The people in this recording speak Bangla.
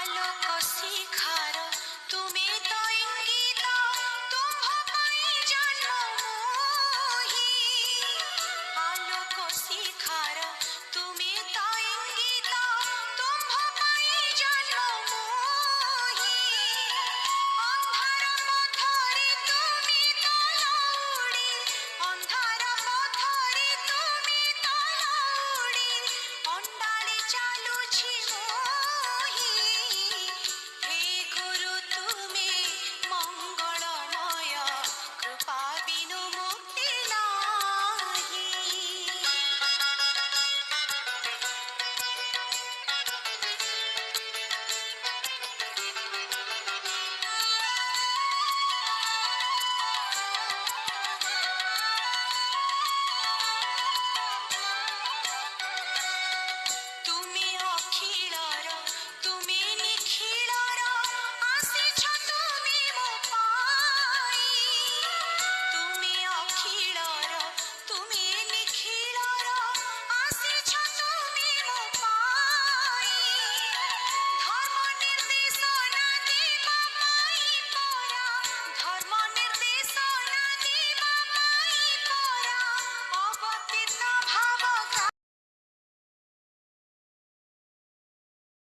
আলোক শিখার তুমি তো ইঙ্গিত তুম্ভ পাই জন্ম মোহি। আলোক শিখার তুমি তো ইঙ্গিত তুম্ভ পাই জন্ম মোহি। অন্ধার পথরে তুমি তো দৌড়ি, অন্ধার পথরে তুমি তো দৌড়ি, অন্ডালে চালুছি মোহি। হে গুরু তুমি মঙ্গলময়, কৃপা বিনু মুক্তি নাহি। তুমি অখিল